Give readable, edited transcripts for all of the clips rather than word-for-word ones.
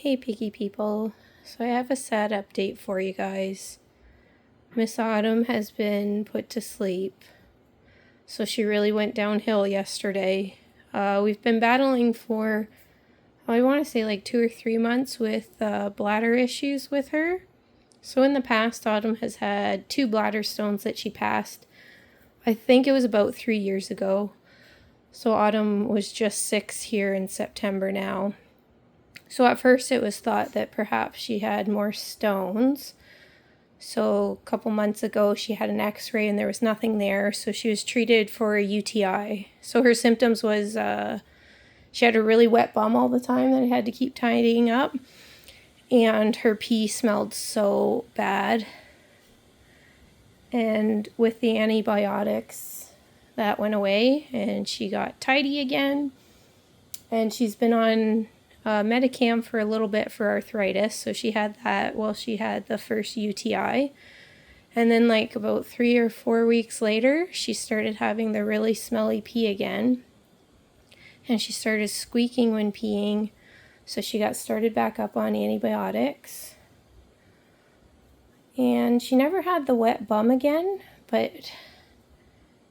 Hey piggy people, so I have a sad update for you guys. Miss Autumn has been put to sleep, so she really went downhill yesterday. We've been battling for, I want to say like 2 or 3 months with bladder issues with her. So in the past, Autumn has had 2 bladder stones that she passed. I think it was about 3 years ago. So Autumn was just 6 here in September now. So at first it was thought that perhaps she had more stones. So a couple months ago she had an x-ray and there was nothing there. So she was treated for a UTI. So her symptoms was she had a really wet bum all the time that I had to keep tidying up. And her pee smelled so bad. And with the antibiotics, that went away and she got tidy again. And she's been on Medicam for a little bit for arthritis. So she had that while she had the first UTI. And then like about 3 or 4 weeks later, she started having the really smelly pee again. And she started squeaking when peeing. So she got started back up on antibiotics. And she never had the wet bum again, but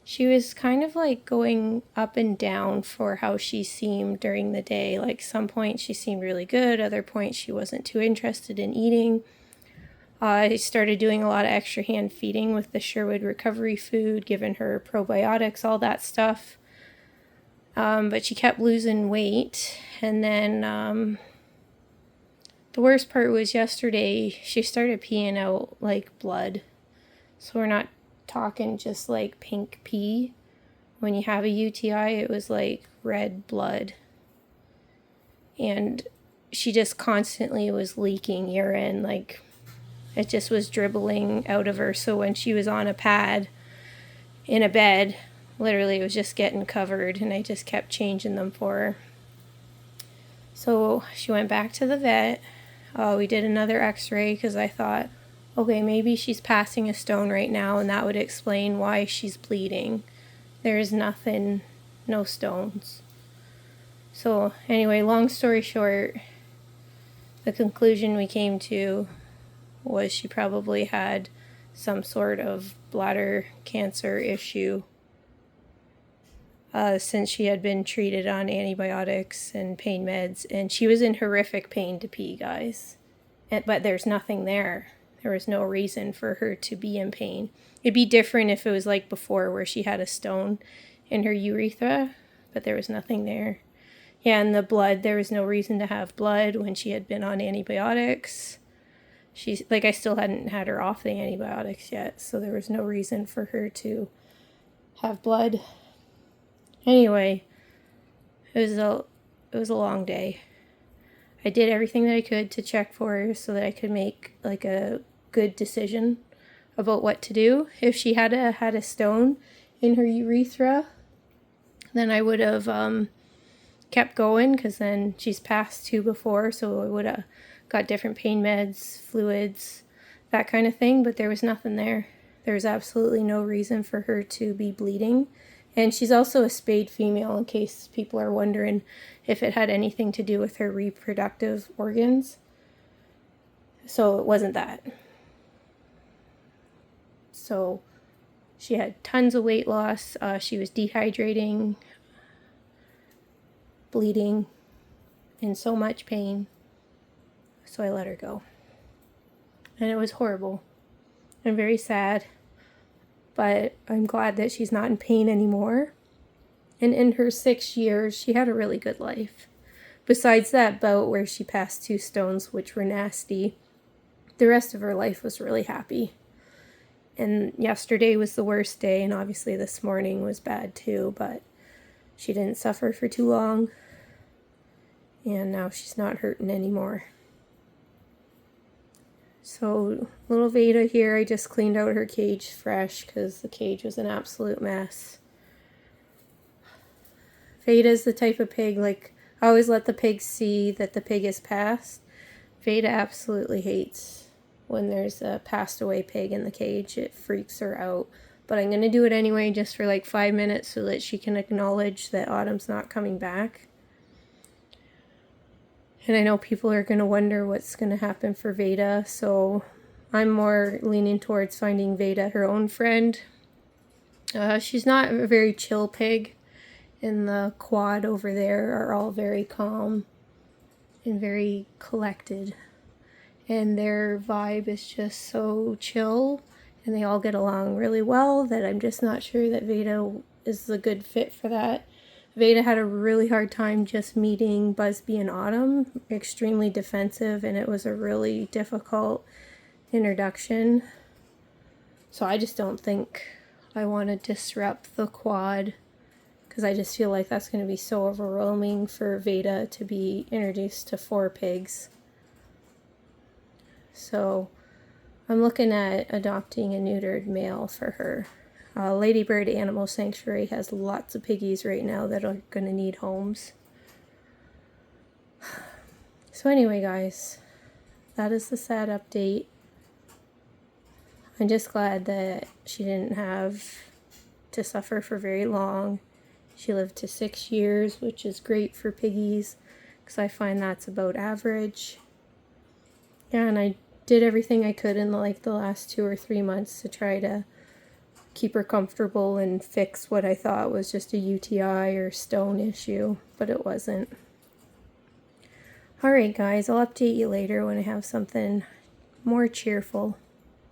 she was kind of like going up and down for how she seemed during the day. Like some points she seemed really good, other points she wasn't too interested in eating. I started doing a lot of extra hand feeding with the Sherwood recovery food, giving her probiotics, all that stuff. But she kept losing weight. And then the worst part was yesterday, she started peeing out like blood. So we're not talking just like pink pee. When you have a UTI, it was like red blood. And she just constantly was leaking urine. Like it just was dribbling out of her. So when she was on a pad in a bed, literally it was just getting covered. And I just kept changing them for her. So she went back to the vet. We did another x-ray because I thought, okay, maybe she's passing a stone right now and that would explain why she's bleeding. There's nothing, no stones. So anyway, long story short, the conclusion we came to was she probably had some sort of bladder cancer issue since she had been treated on antibiotics and pain meds, and she was in horrific pain to pee, guys. But there's nothing there. There was no reason for her to be in pain. It'd be different if it was like before where she had a stone in her urethra, but there was nothing there. Yeah, and the blood, there was no reason to have blood when she had been on antibiotics. She's like, I still hadn't had her off the antibiotics yet, so there was no reason for her to have blood. Anyway, it was a long day. I did everything that I could to check for her so that I could make like a good decision about what to do. If she had a stone in her urethra, then I would have kept going, because then she's passed 2 before, so I would have got different pain meds, fluids, that kind of thing. But there was nothing there. There was absolutely no reason for her to be bleeding. And she's also a spayed female, in case people are wondering if it had anything to do with her reproductive organs. So it wasn't that. So she had tons of weight loss. She was dehydrating, bleeding, in so much pain. So I let her go. And it was horrible and very sad. But I'm glad that she's not in pain anymore. And in her 6 years, she had a really good life. Besides that bout where she passed 2 stones, which were nasty, the rest of her life was really happy. And yesterday was the worst day, and obviously this morning was bad too, but she didn't suffer for too long. And now she's not hurting anymore. So little Veda here, I just cleaned out her cage fresh because the cage was an absolute mess. Veda's the type of pig, like, I always let the pig see that the pig is passed. Veda absolutely hates when there's a passed away pig in the cage. It freaks her out. But I'm going to do it anyway just for like 5 minutes so that she can acknowledge that Autumn's not coming back. And I know people are going to wonder what's going to happen for Veda, so I'm more leaning towards finding Veda her own friend. She's not a very chill pig, and the quad over there are all very calm and very collected. And their vibe is just so chill, and they all get along really well, that I'm just not sure that Veda is the good fit for that. Veda had a really hard time just meeting Busby and Autumn, extremely defensive, and it was a really difficult introduction. So I just don't think I want to disrupt the quad, because I just feel like that's going to be so overwhelming for Veda to be introduced to 4 pigs. So I'm looking at adopting a neutered male for her. Ladybird Animal Sanctuary has lots of piggies right now that are going to need homes. So anyway, guys, that is the sad update. I'm just glad that she didn't have to suffer for very long. She lived to 6 years, which is great for piggies, because I find that's about average. Yeah, and I did everything I could in the last 2 or 3 months to try to keep her comfortable and fix what I thought was just a UTI or stone issue, but it wasn't. Alright guys, I'll update you later when I have something more cheerful.